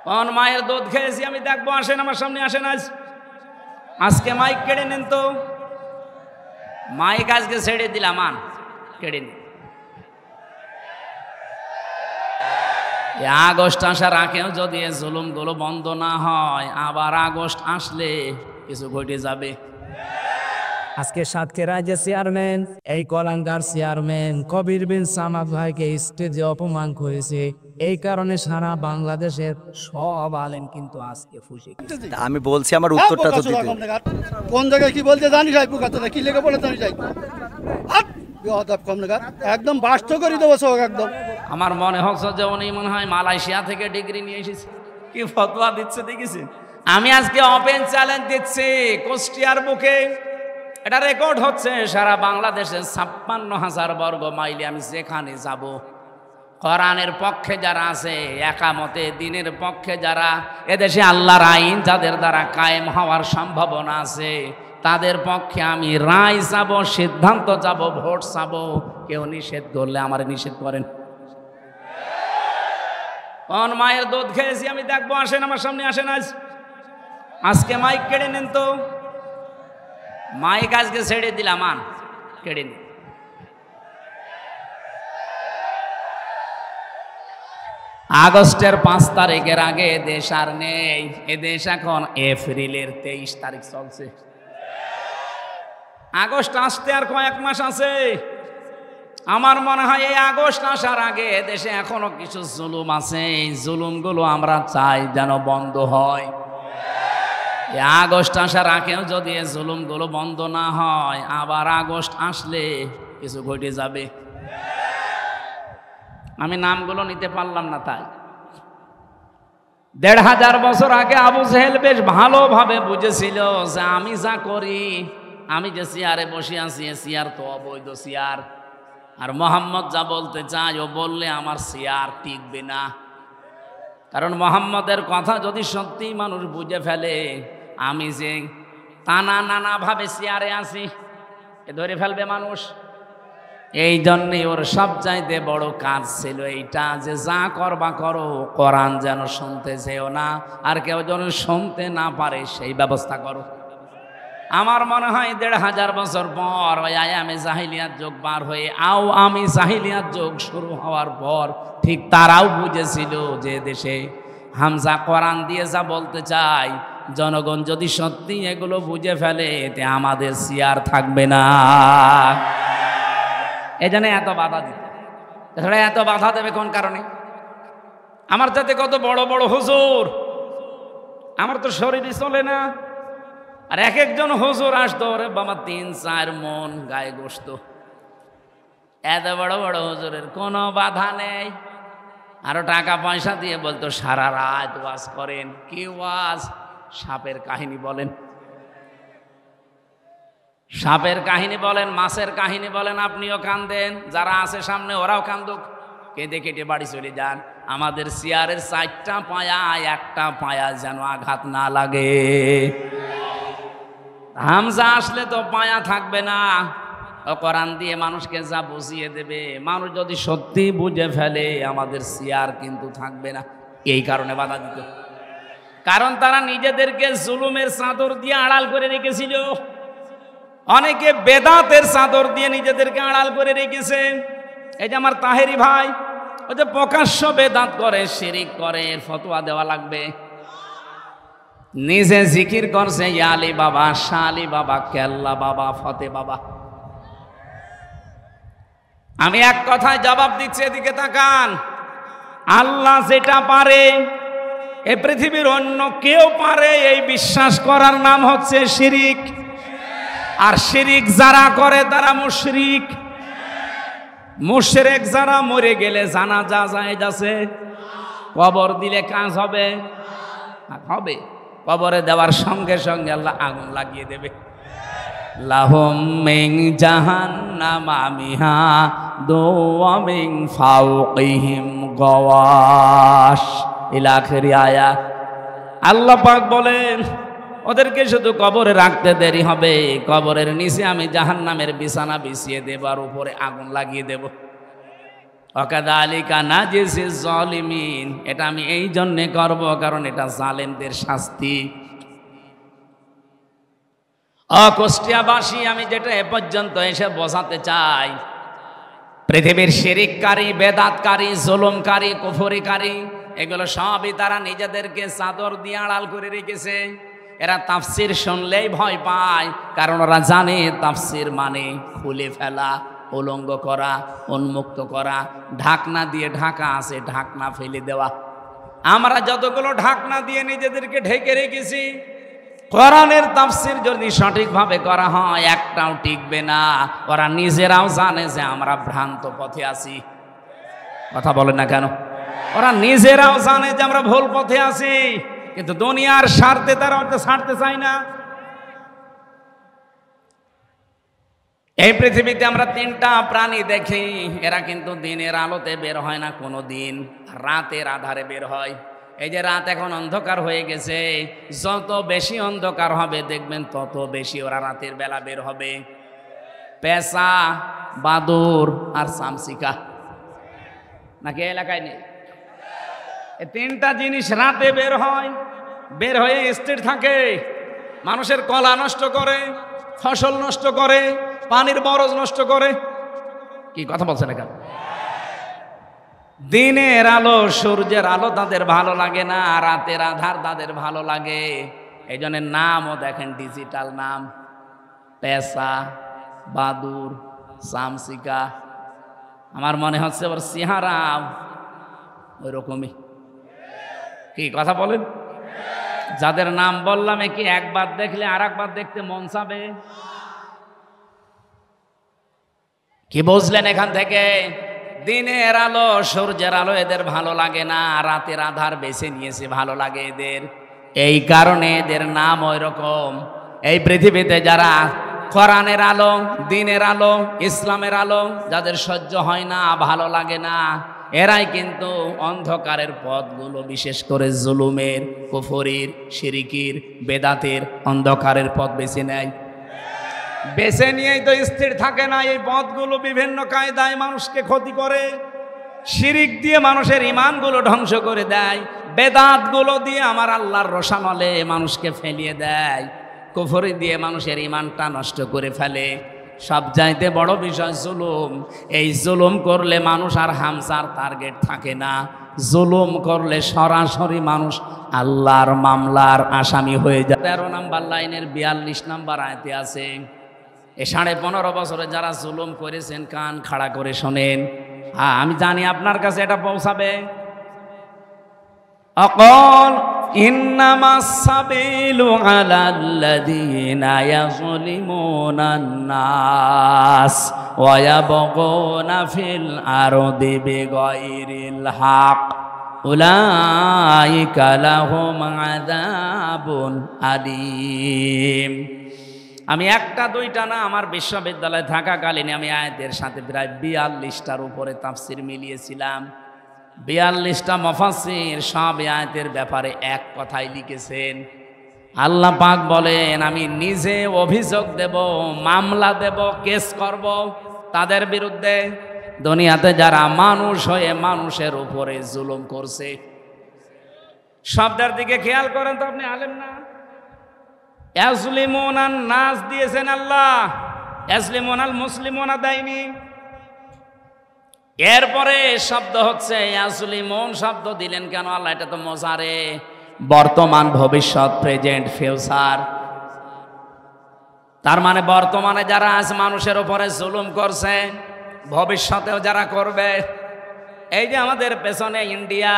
কোন মায়ের দুধ খেয়েছি আমি দেখবো, আসেন আমার সামনে আসেন। আজকে মাইক কেড়ে নেন তো, মাইক আজকে ছেড়ে দিলাম, আন কেড়ে নিন। আগস্ট আসার আগেও যদি জুলুমগুলো বন্ধ না হয়, আবার আগস্ট আসলে কিছু ঘটে যাবে। আজকে সাতক্ষীরা যে চেয়ারম্যান, এই কলাঙ্গার চেয়ারম্যান কবির বিন সামাদ ভাইকে স্টেজে অপমান করেছে, এই কারণে সারা বাংলাদেশের সব আলেম কিন্তু আজকে খুশি। আমি বলছি আমার উত্তরটা তো দিতে। কোন জায়গায় কি বলতে জানি যাই, পুকাতে কি লেগে বলে জানি যাই, একদম বাস্ত করে দেবো সব একদম। আমার মনে হচ্ছে যে উনি মনে হয় মালয়েশিয়া থেকে ডিগ্রি নিয়ে এসেছে, কি ফতোয়া দিচ্ছে দেখেছেন। আমি আজকে ওপেন চ্যালেঞ্জ দিচ্ছি কুষ্টিয়ার বুকে, এটা রেকর্ড হচ্ছে সারা বাংলাদেশের ৫৬,০০০ বর্গ মাইলে আমি যেখানে যাব, কোরআনের পক্ষে যারা আছে, একামতে দিনের পক্ষে যারা, এদেশে আল্লাহর আইন যাদের দ্বারা কায়েম হওয়ার সম্ভাবনা আছে, তাদের পক্ষে আমি রায় চাবো, সিদ্ধান্ত চাবো, ভোট চাবো। কেউ নিষেধ করলে আমার নিষেধ করেন। কোন মায়ের দুধ খেয়েছি আমি দেখবো, আসেন আমার সামনে আসেন। আজকে মাইক কেড়ে নেন তো, মাইক আজকে ছেড়ে দিলাম, আন কেড়ে নিন। আগস্টের ৫ তারিখের আগে দেশ আর নেই, এ দেশ এখন এপ্রিলের ২৩ তারিখ চলছে। আগস্ট আসতে আর কয়েক মাস আছে। আমার মনে হয় এই আগস্ট আসার আগে দেশে এখনো কিছু জুলুম আছে, এই জুলুমগুলো আমরা চাই যেন বন্ধ হয়। এই আগস্ট আসার আগেও যদি এই জুলুমগুলো বন্ধ না হয়, আবার আগস্ট আসলে কিছু ঘটে যাবে। আমি নামগুলো নিতে পারলাম না, তাই ১৫০০ বছর আগে আবু জেহেল বেশ ভালোভাবে বুঝেছিল যে আমি যা করি, আমি যে চেয়ারে বসে আছি, চেয়ার তো অবৈধ চেয়ার, আর মোহাম্মদ যা বলতে চায় ও বললে আমার চেয়ার টিকবে না। কারণ মোহাম্মদের কথা যদি সত্যি মানুষ বুঝে ফেলে, আমি যে নানাভাবে চেয়ারে আছি, এ ধরে ফেলবে মানুষ। এই জন্যই ওর সবচাইতে বড় কাজ ছিল এইটা, যে যা করবা করো, কোরআন যেন শুনতে যেও না, আর কেউ যেন শুনতে না পারে সেই ব্যবস্থা করো। আমার মনে হয় ১৫০০ বছর পর ওই আয়ামে জাহিলিয়াত যুগ পার হয়ে আমি জাহিলিয়াত যুগ শুরু হওয়ার পর ঠিক তারাও বুঝেছিল যে দেশে হামজা কোরআন দিয়ে যা বলতে চায়, জনগণ যদি সত্যি এগুলো বুঝে ফেলে, এতে আমাদের চেয়ার থাকবে না। এই জন্য এত বাধা দিতে, এত বাধা দেবে কোন কারণে? আমার যাতে কত বড় বড় হুজুর, আমার তো শরীরই চলে না, আর এক একজন হুজুর আসতো, ওরে বাবা ৩-৪ মন গায়ে গোস্ত। এত বড় বড় হুজুরের কোনো বাধা নেই, আরো টাকা পয়সা দিয়ে বলতো সারা রাত ওয়াজ করেন। কি ওয়াজ? সাপের কাহিনী বলেন, সাপের কাহিনী বলেন, মাছের কাহিনী বলেন, আপনিও কান্দেন, যারা আছে সামনে ওরাও কান্দুক, কেঁদে কেটে বাড়ি চলে যান। আমাদের চেয়ারের ৪টা পায়া, একটা পায়া যেন আঘাত না লাগে। হামজা আসলে তো পায়া থাকবে না, কোরআন দিয়ে মানুষকে যা বুঝিয়ে দেবে, মানুষ যদি সত্যি বুঝে ফেলে, আমাদের চেয়ার কিন্তু থাকবে না। এই কারণে বাধা দিত, কারণ তারা নিজেদেরকে জুলুমের চাদর দিয়ে আড়াল করে রেখেছিল। অনেকে বেদাতের চাদর দিয়ে নিজেদেরকে আড়াল করে রেখেছে। এই যে আমার তাহেরি ভাই, ও যে প্রকাশ্য বেদাত করে, শিরিক করে, ফতোয়া দেওয়া লাগবে। নিজে জিকির করছে ইয়া আলী বাবা, শাহ আলী বাবা, কেল্লা বাবা, ফতে বাবা। আমি এক কথায় জবাব দিচ্ছি, এদিকে তাকান। আল্লাহ যেটা পারে এ পৃথিবীর অন্য কেউ পারে, এই বিশ্বাস করার নাম হচ্ছে শিরিক। আর শিরিক যারা করে তারা মুশরিক। মুশরিক যারা মরে গেলে জানাজা জায়েজ আছে, কবর দিলে কাজ হবে, হবে। কবরে দেওয়ার সঙ্গে সঙ্গে আল্লাহ আগুন লাগিয়ে দেবে। লাহুম মিন জাহান্নামা মিহাদু ওয়া মিন ফাওকিহিম গাওয়াশ, ইলা আখিরি আয়াত। আল্লাহ পাক বলেন, ওদেরকে শুধু কবরে রাখতে দেরি হবে, কবরের নিচে আমি জাহান্নামের বিছানা বিছিয়ে দেব, আর উপরে আগুন লাগিয়ে দেব। ওয়াকাযালিকা নাজিজিজ জালিমিন, এটা আমি এই জন্যে করব কারণ এটা জালেমদের শাস্তি। কুষ্টিয়াবাসী, আমি যেটা এ পর্যন্ত এসে বোঝাতে চাই, পৃথিবীর শিরিককারী, বেদাতকারী, জুলুমকারী, কুফরিকারী, এগুলো সবই তারা নিজেদেরকে চাদর দিয়ে আড়াল করে রেখেছে। এরা তাফসির শুনলেই ভয় পায়, কারণ ওরা জানে তাফসির মানে খুলে ফেলা, উলঙ্গ করা, উন্মুক্ত করা। ঢাকনা দিয়ে ঢাকা আছে, ঢাকনা ফেলে দেওয়া। আমরা যতগুলো ঢাকনা দিয়ে নিজেদেরকে ঢেকে রেখেছি, কোরআনের তাফসির যদি সঠিকভাবে করা হয় একটাও টিকবে না। ওরা নিজেরাও জানে যে আমরা ভ্রান্ত পথে আছি। কথা বলেন না কেন? ওরা নিজেরাও জানে যে আমরা ভুল পথে আছি, কিন্তু দুনিয়ার স্বার্থে তারা ওটা ছাড়তে চায় না। এই পৃথিবীতে আমরা তিনটা প্রাণী দেখি, এরা কিন্তু দিনের আলোতে বের হয় না কোনো দিন, রাতের আধারে বের হয়। এই যে রাত এখন অন্ধকার হয়ে গেছে, যত বেশি অন্ধকার হবে দেখবেন তত বেশি ওরা রাতের বেলা বের হবে। পেঁচা, বাদুর আর চামচিকা, নাকি এলাকায় নেই? এই তিনটা জিনিস রাতে বের হয়, বের হয়ে স্থির থাকে, মানুষের কলা নষ্ট করে, ফসল নষ্ট করে, পানির বরজ নষ্ট করে। কি কথা বলছেন এখানে? দিনের আলো, সূর্যের আলো তাদের ভালো লাগে না, রাতের আধার তাদের ভালো লাগে। এই জন্য নামও দেখেন ডিজিটাল নাম, পেঁচা, বাদুর, চামচিকা। আমার মনে হচ্ছে ওর চেহারা ওই রকমই। কি কথা বলেন? যাদের নাম বললাম, কি একবার দেখলে আর একবার দেখতে মন চাবে? কি বুঝলেন এখান থেকে? দিনের আলো, সূর্যের আলো এদের ভালো লাগে না, রাতের আধার বেছে নিয়েছে ভালো লাগে এদের। এই কারণে এদের নাম ওই রকম। এই পৃথিবীতে যারা কোরআনের আলো, দিনের আলো, ইসলামের আলো যাদের সহ্য হয় না, ভালো লাগে না, এরাই কিন্তু অন্ধকারের পথগুলো, বিশেষ করে জুলুমের, কুফরির, শিরিকির, বেদাতের অন্ধকারের পথ বেছে নেয়। বেছে নিয়েই তো স্থির থাকে না। এই পথগুলো বিভিন্ন কায়দায় মানুষকে ক্ষতি করে। শিরিক দিয়ে মানুষের ইমানগুলো ধ্বংস করে দেয়, বেদাতগুলো দিয়ে আমার আল্লাহর রোশানলে মানুষকে ফেলিয়ে দেয়, কুফরি দিয়ে মানুষের ইমানটা নষ্ট করে ফেলে। সবচাইতে বড় বিষয় জুলুম। এই জুলুম করলে মানুষ আর হামসার টার্গেট থাকে না। জুলুম করলে সরাসরি মানুষ আল্লাহর মামলার আসামি হয়ে যায়। 13 নম্বর লাইনের 42 নম্বর আয়াতে আছে, এই 15.5 বছরে যারা জুলুম করেছেন কান খাড়া করে শোনেন। হ্যাঁ, আমি জানি আপনার কাছে এটা পৌঁছাবে। অকল ইন্নামাস সাবিলু আলাল্লাযীনা ইয়াযলিমুনান নাস ওয়া ইয়াবগুনা ফিল আরদি বিগাইরিল হক উলাইকা লাহুম আযাবুন আলীম। আমি একটা দুইটা না, আমার বিশ্ববিদ্যালয়ে থাকাকালীন আমি আয়াতের সাথে প্রায় 42টার উপরে তাফসির মিলিয়েছিলাম। 42টা মুফাসসির সব আয়াতের ব্যাপারে এক কথাই লিখেছেন। আল্লাহ পাক বলেন, আমি নিজে অভিযোগ দেব, মামলা দেব, কেস করব তাদের বিরুদ্ধে, দুনিয়াতে যারা মানুষ হয়ে মানুষের উপরে জুলুম করছে। শব্দের দিকে খেয়াল করেন তো, আপনি আলেম না? ইয়াজলিমুনান নাস দিয়েছেন আল্লাহ, ইয়াজলিমুনাল মুসলিমুনা দেয়নি। এরপরে শব্দ হচ্ছে ইয়াজলিমুন শব্দ দিলেন কেন আল্লাহ? এটা তো মোজারে, বর্তমান, ভবিষ্যৎ, প্রেজেন্ট, ফিউচার। তার মানে বর্তমানে যারা আজ মানুষের উপরে জুলুম করছে, ভবিষ্যতেও যারা করবে। এই যে আমাদের পেছনে ইন্ডিয়া,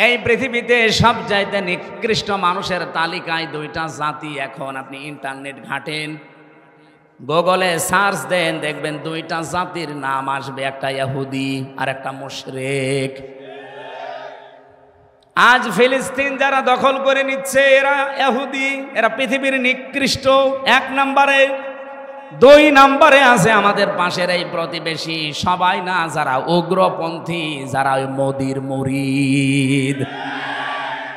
এই পৃথিবীতে সবচাইতে নিকৃষ্ট মানুষের তালিকায় 2টা জাতি। এখন আপনি ইন্টারনেট ঘাটেন, গুগলে সার্চ দেন, দেখবেন 2টা জাতির নাম আসবে, একটা ইহুদি আর একটা মুশরিক। আজ ফিলিস্তিন যারা দখল করে নিচ্ছে, এরা ইহুদি, এরা পৃথিবীর নিকৃষ্ট 1 নম্বরে। 2 নম্বরে আছে আমাদের পাশের এই প্রতিবেশী, সবাই না, যারা উগ্রপন্থী, যারা ওই মোদির মুরিদ,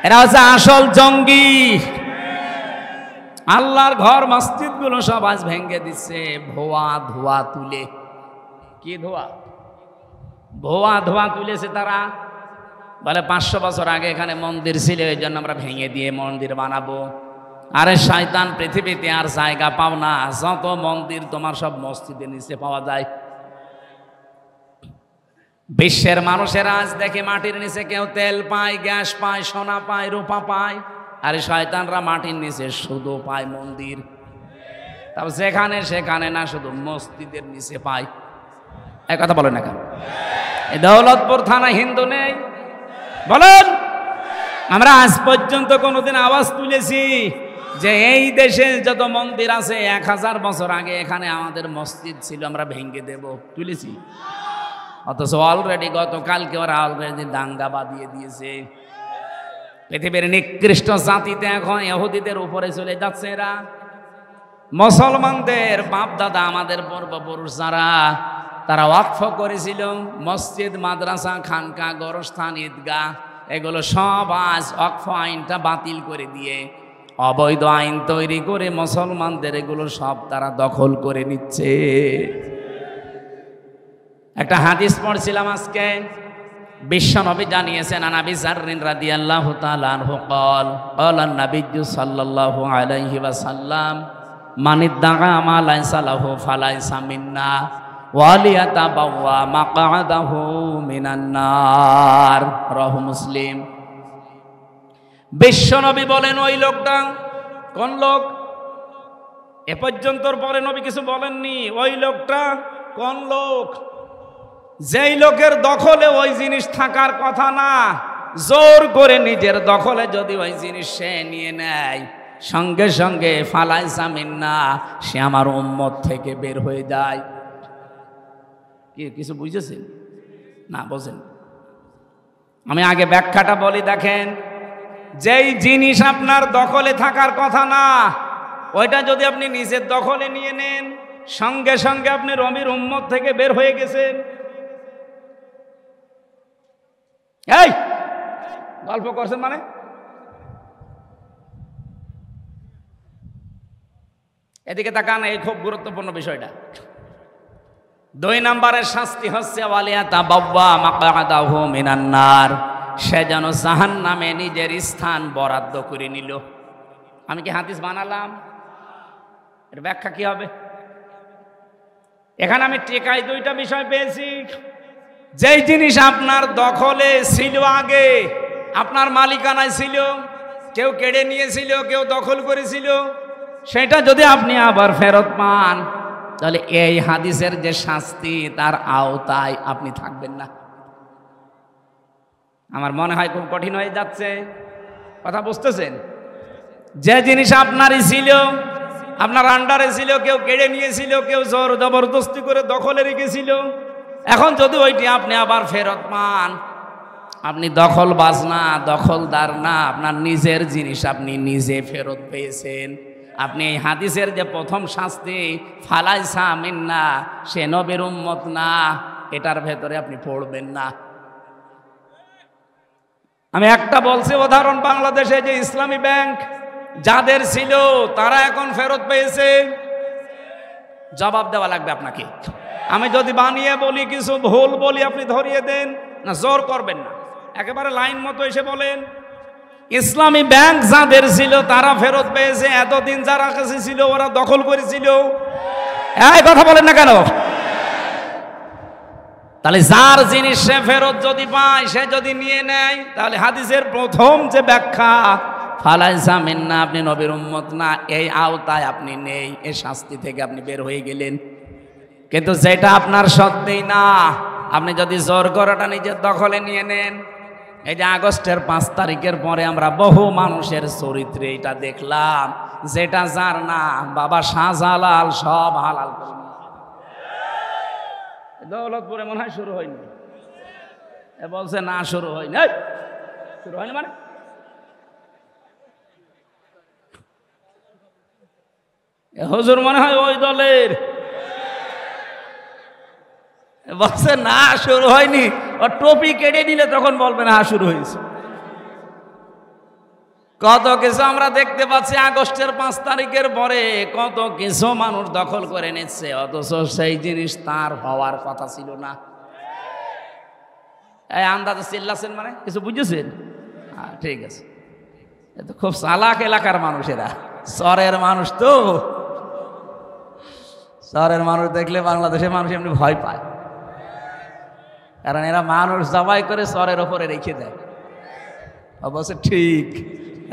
এরা হচ্ছে আসল জঙ্গি। আল্লাহর ঘর মসজিদগুলো সব আজ ভেঙে দিচ্ছে, ধোয়া তুলে। কি ধোয়া? ভুয়া ধোয়া তুলেছে তারা, বলে 500 বছর আগে এখানে মন্দির ছিল, এই জন্য আমরা ভেঙে দিয়ে মন্দির বানাবো। আরে শয়তান, পৃথিবীতে আর জায়গা পাও না, যত মন্দির তোমার সব মসজিদের নিচে পাওয়া যায়। বিশ্বের মানুষেরা আজ দেখে মাটির নিচে কেউ তেল পায়, গ্যাস পায়, সোনা পায়, রূপা পায়, আর শয়তানরা মাটির নিচে শুধু পায় মন্দির। তবে যেখানে সেখানে না, শুধু মসজিদের নিচে পায়। এক কথা বলেন না কেন? এই দৌলতপুর থানা হিন্দু নেই বলেন? আমরা আজ পর্যন্ত কোনোদিন আওয়াজ তুলেছি যে এই দেশে যত মন্দির আছে 1000 বছর আগে এখানে আমাদের মসজিদ ছিল, আমরা ভেঙে দেব? তুলেছি? অথচ অলরেডি গতকালকে ওরা অলরেডি দাঙ্গা বাঁধিয়ে দিয়েছে। পৃথিবীর নিকৃষ্ট জাতিতে এখন ইহুদিদের উপরে চলে যাচ্ছে এরা। মুসলমানদের বাপ দাদা, আমাদের পূর্বপুরুষ যারা, তারা ওয়াকফ করেছিল মসজিদ, মাদ্রাসা, খানকা, গোরস্থান, ঈদগাহ, এগুলো সব আজ ওয়াকফ আইনটা বাতিল করে দিয়ে অবৈধ আইন তৈরি করে মুসলমানদের এগুলো সব তারা দখল করে নিচ্ছে। একটা হাদিস পড়ছিলাম আজকে, বিশ্বনবী জানিয়েছেন, আনাবি জাররিন রাদিয়াল্লাহু তাআলা আনহু قال قال النبي صلى الله عليه وسلم من ادعى ما ليس له فليس منا ওয়ালিয়াতাবাওয়া মাকআদাহু মিনান নার। রাহু মুসলিম। বিশ্বনবী বলেন, ওই লোকটা কোন লোক? এ পর্যন্তর পরে নবী কিছু বলেননি। ওই লোকটা কোন লোক? যেই লোকের দখলে ওই জিনিস থাকার কথা না, জোর করে নিজের দখলে যদি ওই জিনিস সে নিয়ে নেয়, সঙ্গে সঙ্গে ফালাইসা মিন্না, সে আমার উম্মত থেকে বের হয়ে যায়। কিছু বুঝেছেন না? বোঝেন? আমি আগে ব্যাখ্যাটা বলি। দেখেন, যেই জিনিস আপনার দখলে থাকার কথা না, ওইটা যদি আপনি নিজের দখলে নিয়ে নেন, সঙ্গে সঙ্গে আপনি নবীর উম্মত থেকে বের হয়ে গেছেন। এই গল্প করছেন মানে? এদিকে তাকান, এই খুব গুরুত্বপূর্ণ বিষয়টা। 2 নম্বরের শাস্তি হচ্ছে ওয়ালিয়াতাবাওয়া মাকআদাহু মিনান নার, সে যেন জাহান্নামে নিজের স্থান বরাদ্দ করে নিল। আমি কি হাদিস বানালাম? এর ব্যাখ্যা কি হবে? এখানে আমি টেকাই 2টা বিষয় পেয়েছি। যেই জিনিস আপনার দখলে ছিল, আগে আপনার মালিকানায় ছিল, কেউ কেড়ে নিয়েছিল, কেউ দখল করেছিল, সেটা যদি আপনি আবার ফেরত পান, তাহলে এই হাদিসের যে শাস্তি, তার আওতায় আপনি থাকবেন না। আমার মনে হয় খুব কঠিন হয়ে যাচ্ছে। কথা বুঝতেছেন? যে জিনিস আপনারই ছিল, আপনার আন্ডারে ছিল, কেউ কেড়ে নিয়েছিল, কেউ জোর জবরদস্তি করে দখলে রেখেছিল, এখন যদি ওইটি আপনি আবার ফেরত পান, আপনি দখলবাজ না, দখলদার না, আপনার নিজের জিনিস আপনি নিজে ফেরত পেয়েছেন। আপনি এই হাদিসের যে প্রথম শাস্তি ফালাইসা মিন্না, সে নবীর উম্মত না, এটার ভেতরে আপনি পড়বেন না। আমি একটা বলছি উদাহরণ, বাংলাদেশে যে ইসলামী ব্যাংক যাদের ছিল, তারা এখন ফেরত পেয়েছে, জবাব দেওয়া লাগবে আপনাকে। আমি যদি বানিয়ে বলি, কিছু ভুল বলি, আপনি ধরিয়ে দেন না, জোর করবেন না, একেবারে লাইন মতো এসে বলেন। ইসলামী ব্যাংক যাদের ছিল তারা ফেরত পেয়েছে, এতদিন যারা কাছে ছিল ওরা দখল করেছিল। এই কথা বলেন না কেন? তাহলে যার জিনিস সে ফেরত যদি পায়, সে যদি নিয়ে নেয়, তাহলে হাদিসের প্রথম যে ব্যাখ্যা ফালাইসা মিন্না, আপনি নবীর উম্মত না, এই আওতায় আপনি নেই, এই শাস্তি থেকে আপনি বের হয়ে গেলেন। কিন্তু যেটা আপনার সত্যিই না, আপনি যদি জোর করাটা নিজের দখলে নিয়ে নেন, এই যে আগস্টের 5 তারিখের পরে আমরা বহু মানুষের চরিত্রে এটা দেখলাম, যেটা যার না, বাবা শাহজালাল সব হালাল করে দৌলতপুরে মনে হয় শুরু হয়নি। এ বলছে না শুরু হয়নি। শুরু হয়নি মানে হুজুর মনে হয় ওই দলের। বলছে না শুরু হয়নি, ও টপি কেটে দিলে তখন বলবে না শুরু হয়েছে। কত কিছু আমরা দেখতে পাচ্ছি আগস্টের 5 তারিখের পরে, কত কিছু মানুষ দখল করে নিচ্ছে, অথচ সেই জিনিস তার হওয়ার কথা ছিল না। এই আন্দাজে চিল্লাছেন মানে কিছু বুঝেছেন? ঠিক আছে, এ তো খুব চালাক এলাকার মানুষেরা, শহরের মানুষ তো। শহরের মানুষ দেখলে বাংলাদেশের মানুষ এমনি ভয় পায়, কারণ এরা মানুষ জবাই করে শহরের ওপরে রেখে দেয়। অবশ্য ঠিক,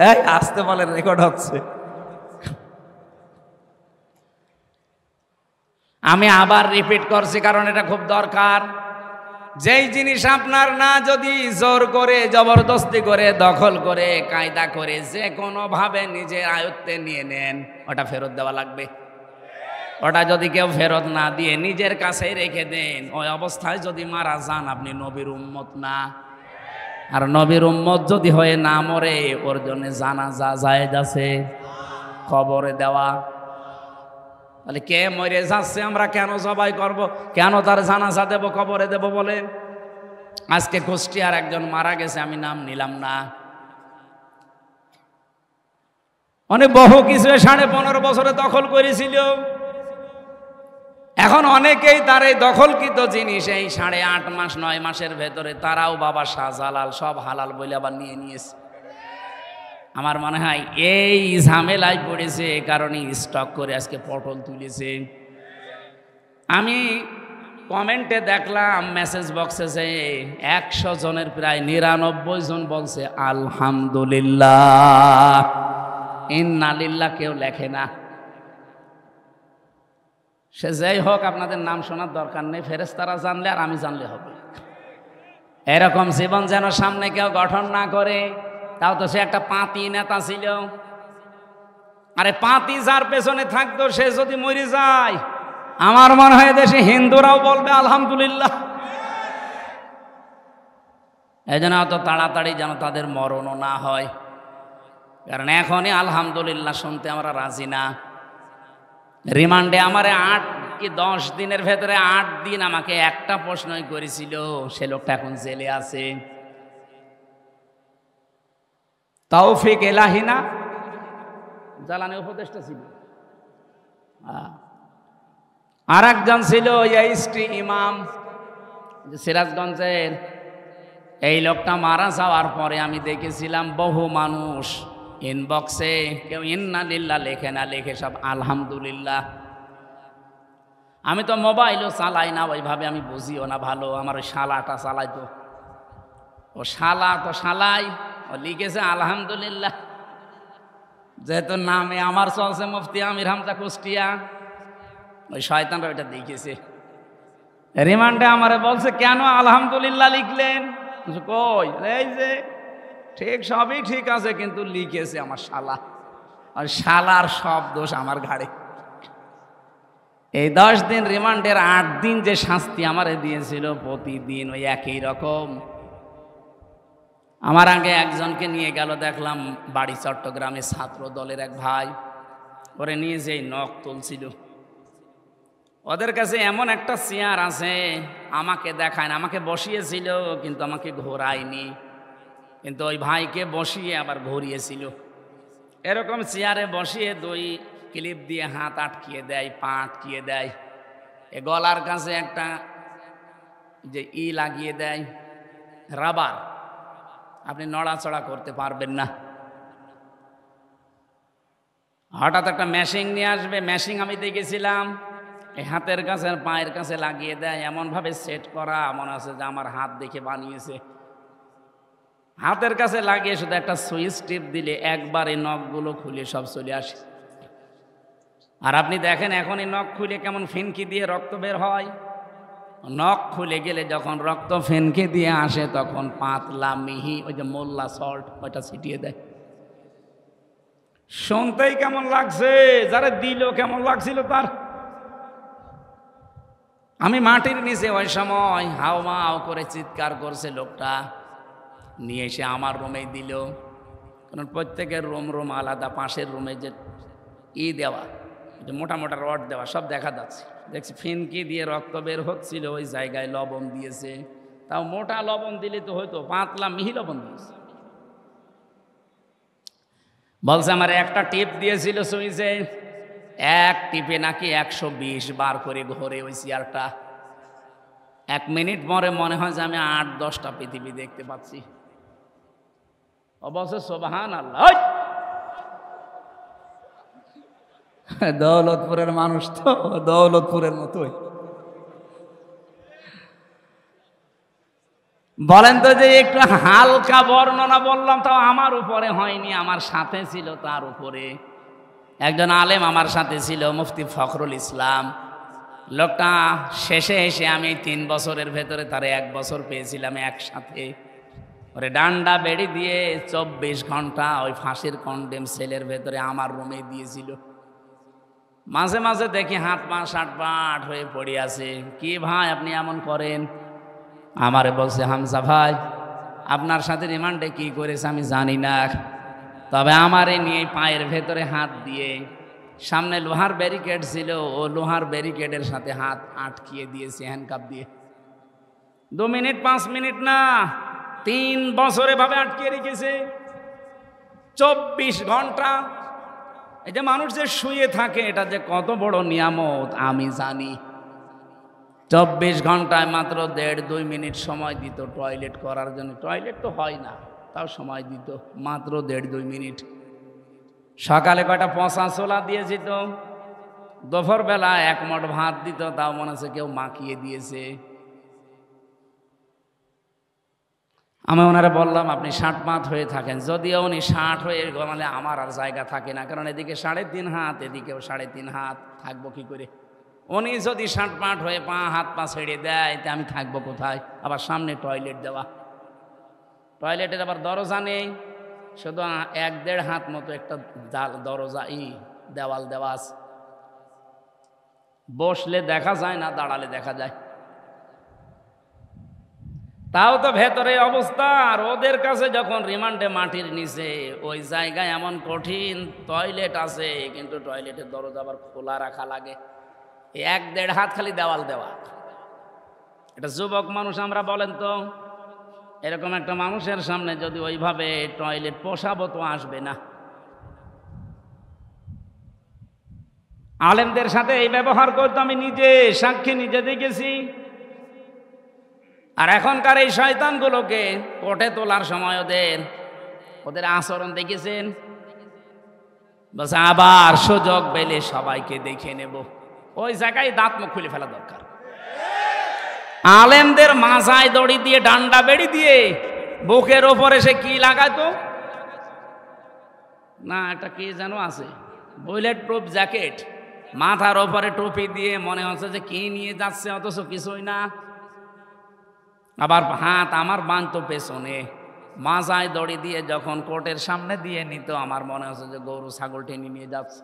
এই আসতে বলে, রেকর্ড হচ্ছে। আমি আবার রিপিট করছি কারণ এটা খুব দরকার। যেই জিনিস আপনার না, যদি জোর করে, জবরদস্তি করে, দখল করে, কায়দা করে, যে কোনোভাবে নিজের আয়ত্তে নিয়ে নেন, ওটা ফেরত দেওয়া লাগবে। ওটা যদি কেউ ফেরত না দিয়ে নিজের কাছেই রেখে দেন, ওই অবস্থায় যদি মারা যান, আপনি নবীর উম্মত না। আর নবীর উম্মত যদি হয়ে না মরে, ওর জন্য জানাজা জায়েজ আছে, কবরে দেওয়া। তাহলে কে মরে যাচ্ছে আমরা কেন জবাই করব, কেন তার জানাজা দেব, কবরে দেব বলেন? আজকে কুষ্টিয়ার একজন মারা গেছে, আমি নাম নিলাম না। অনেক বহু কিছু 15.5 বছরে দখল করেছিল। এখন অনেকেই তার এই দখলকৃত জিনিস এই 8.5 মাস 9 মাসের ভেতরে তারাও বাবা শাহজালাল সব হালাল বলে আবার নিয়ে নিয়েছে। আমার মনে হয় এই ঝামেলায় পড়েছে, এই কারণে স্টক করে আজকে পটল তুলেছে। আমি কমেন্টে দেখলাম, মেসেজ বক্সে যে 100 জনের প্রায় 99 জন বলছে আলহামদুলিল্লাহ। ইন্না লিল্লাহ কেউ লেখে না। সে যাই হোক, আপনাদের নাম শোনার দরকার নেই, ফেরেশতারা জানলে আর আমি জানলে হবে। এরকম জীবন যেন সামনে কেউ গঠন না করে। তাও তো সে একটা পাতি নেতা ছিল। আরে পাতি যার পেছনে থাকতো, সে যদি মরে যায়, আমার মনে হয় দেশে হিন্দুরাও বলবে আলহামদুলিল্লাহ। এই জন্য অত তাড়াতাড়ি যেন তাদের মরণও না হয়, কারণ এখনই আলহামদুলিল্লাহ শুনতে আমরা রাজি না। রিমান্ডে আমারে 8 কি 10 দিনের ভেতরে 8 দিন আমাকে একটা প্রশ্নই করেছিল, সে লোকটা এখন জেলে আছে। তৌফিক এলাহি না, জ্বালানি উপদেষ্টা ছিল। আর একজন ছিল এইচটি ইমাম, সিরাজগঞ্জের। এই লোকটা মারা যাওয়ার পরে আমি দেখেছিলাম বহু মানুষ ইনবক্সে কেউ ইন্না লিল্লাহ লেখে না, লেখে সব আলহামদুলিল্লাহ। আমি তো মোবাইলও চালাই না ওইভাবে, আমি বুঝিও না ভালো। আমার ওই শালাটা চালাইতো, ও শালা তো শালাই, ও লিখেছে আলহামদুলিল্লাহ। যেহেতু নামে আমার চলছে মুফতি আমির হামজা কুষ্টিয়া, ওই শয়তানরা ওইটা লিখেছে। রিমান্ডে আমারে বলছে কেন আলহামদুলিল্লাহ লিখলেন? কই, এই যে ঠিক সবই ঠিক আছে, কিন্তু লিখেছে আমার শালা, আর শালার সব দোষ আমার ঘাড়ে। এই 10 দিন রিমান্ডের 8 দিন যে শাস্তি আমারে দিয়েছিল, প্রতিদিন ওই একই রকম। আমার আগে একজনকে নিয়ে গেল, দেখলাম বাড়ি চট্টগ্রামে ছাত্র দলের এক ভাই, ওরে নিয়ে যেই নখ তুলছিল। ওদের কাছে এমন একটা চেয়ার আছে, আমাকে দেখায় না, আমাকে বসিয়েছিল কিন্তু আমাকে ঘোরায়নি, কিন্তু ওই ভাইকে বসিয়ে আবার ঘুরিয়েছিল। এরকম চেয়ারে বসিয়ে 2 ক্লিপ দিয়ে হাত আটকিয়ে দেয়, পা আটকিয়ে দেয়, এ গলার কাছে একটা যে লাগিয়ে দেয় রাবার, আপনি নড়াচড়া করতে পারবেন না। হঠাৎ একটা মেশিন নিয়ে আসবে, মেশিন আমি দেখেছিলাম, এই হাতের কাছে আর পায়ের কাছে লাগিয়ে দেয়, এমনভাবে সেট করা, মনে আছে যে আমার হাত দেখে বানিয়েছে। হাতের কাছে লাগিয়ে শুধু একটা সুইচ টিপ দিলে একবারে নখগুলো খুলে সব চলে আসে। আর আপনি দেখেন এখন এই নখ খুলে কেমন ফিনকি দিয়ে রক্ত বের হয়। নখ খুলে গেলে যখন রক্ত ফিনকি দিয়ে আসে, তখন পাতলা মিহি ওই যে মোল্লা সল্ট ওইটা ছিটিয়ে দেয়। শুনতেই কেমন লাগছে, যারা দিল কেমন লাগছিল তার। আমি মাটির নিচে ওই সময় হাও মাও করে চিৎকার করছে লোকটা, নিয়ে এসে আমার রুমেই দিল। কারণ প্রত্যেকের রুম আলাদা, পাশের রুমে যে দেওয়া, যে মোটা মোটা রড দেওয়া, সব দেখা যাচ্ছে। দেখছি ফিনকি দিয়ে রক্ত বের হচ্ছিল, ওই জায়গায় লবণ দিয়েছে। তাও মোটা লবণ দিলে তো হয়তো, পাতলা মিহি লবণ দিয়েছে। বলছে আমার একটা টিপ দিয়েছিল সুইচে, এক টিপে নাকি 120 বার করে ঘোরে ওই চেয়ারটা। 1 মিনিট পরে মনে হয় যে আমি 8-10টা পৃথিবী দেখতে পাচ্ছি। অবশ্য সুবহানাল্লাহ। দৌলতপুরের মানুষ তো দৌলতপুরের মতোই। বলেন তো যে একটু হালকা বর্ণনা বললাম, তাও আমার উপরে হয়নি, আমার সাথে ছিল তার উপরে একজন আলেম আমার সাথে ছিল, মুফতি ফখরুল ইসলাম। লোকটা শেষে এসে আমি 3 বছরের ভেতরে তারে 1 বছর পেয়েছিলাম একসাথে। ওরে ডান্ডা বেড়ি দিয়ে 24 ঘন্টা ওই ফাঁসির কন্ডেম সেলের ভেতরে আমার রুমে দিয়েছিল। মাঝে মাঝে দেখি হাত পা সাটপাট হয়ে পড়ে আছে। কি ভাই আপনি এমন করেন? আমারে বলছে, হামজা ভাই আপনার সাথে রিমান্ডে কি করেছে আমি জানি না, তবে আমারে নিয়ে পায়ের ভেতরে হাত দিয়ে, সামনে লোহার ব্যারিকেড ছিল, ও লোহার ব্যারিকেডের সাথে হাত আটকিয়ে দিয়েছে হ্যান্ডকাপ দিয়ে। 2 মিনিট 5 মিনিট না, 3 বছর এভাবে আটকে রেখেছে, 24 ঘন্টা। এই যে মানুষ যে শুয়ে থাকে এটা যে কত বড় নিয়ামত আমি জানি। 24 ঘন্টায় মাত্র 1.5-2 মিনিট সময় দিত টয়লেট করার জন্য। টয়লেট তো হয় না, তাও সময় দিত মাত্র 1.5-2 মিনিট। সকালে কয়টা পচা ছোলা দিয়েছিত, দুপুর বেলা 1 মুঠ ভাত দিত, তাও মনে হচ্ছে কেউ মাখিয়ে দিয়েছে। আমি ওনারা বললাম আপনি 60 হয়ে থাকেন। যদিও উনি 60 হয়ে ঘুমালে আমার আর জায়গা থাকে না, কারণ এদিকে 3.5 হাত, এদিকেও 3.5 হাত, থাকবো কি করে? উনি যদি 60 হয়ে হাত পা ছেড়ে দেয় তা আমি থাকবো কোথায়? আবার সামনে টয়লেট দেওয়া, টয়লেটের আবার দরজা নেই, শুধু 1-1.5 হাত মতো একটা দরজা দেওয়াল দেওয়া আছে। বসলে দেখা যায় না, দাঁড়ালে দেখা যায়। তাও তো ভেতরে অবস্থা। আর ওদের কাছে যখন রিমান্ডে মাটির নিচে ওই জায়গায় এমন কঠিন টয়লেট আছে, কিন্তু টয়লেটের দরজা আবার খোলা রাখা লাগে, 1-1.5 হাত খালি দেওয়াল দেওয়া। এটা যুবক মানুষ আমরা, বলেন তো এরকম একটা মানুষের সামনে যদি ওইভাবে টয়লেট পোষাবো তো আসবে না। আলেমদের সাথে এই ব্যবহার করতে আমি নিজে সাক্ষী, নিজে দেখেছি। আর এখনকার এই শয়তানগুলোকে কোর্টে তোলার সময় ওদের আচরণ দেখেছেন, বলছে আবার সুযোগ পেলে সবাইকে দেখে নেব। ওই জায়গায় দাঁত মুখ খুলে ফেলা দরকার। আলেমদের মাথায় দড়ি দিয়ে, ডান্ডা বেড়ি দিয়ে বুকের ওপরে সে কি লাগাতো না, একটা কি যেন আছে, বুলেট প্রুফ জ্যাকেট, মাথার ওপরে টুপি দিয়ে মনে হচ্ছে যে কি নিয়ে যাচ্ছে, অথচ কিছুই না। আবার হাত আমার বাঁধতো পেছনে, মাথায় দড়ি দিয়ে যখন কোর্টের সামনে দিয়ে নিত আমার মনে হচ্ছে যে গরু ছাগল টেনে নিয়ে যাচ্ছে।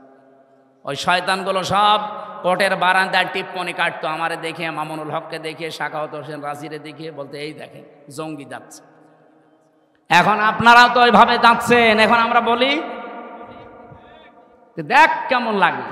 ওই শয়তানগুলো সব কোর্টের বারান্দায় টিপ্পনি কাটতো আমারে দেখে, মামুনুল হককে দেখে, সাখাওয়াত হোসেন রাজিরে দেখে, বলতে এই দেখেন জঙ্গি যাচ্ছে। এখন আপনারাও তো ওইভাবে যাচ্ছেন। এখন আমরা বলি দেখ কেমন লাগে।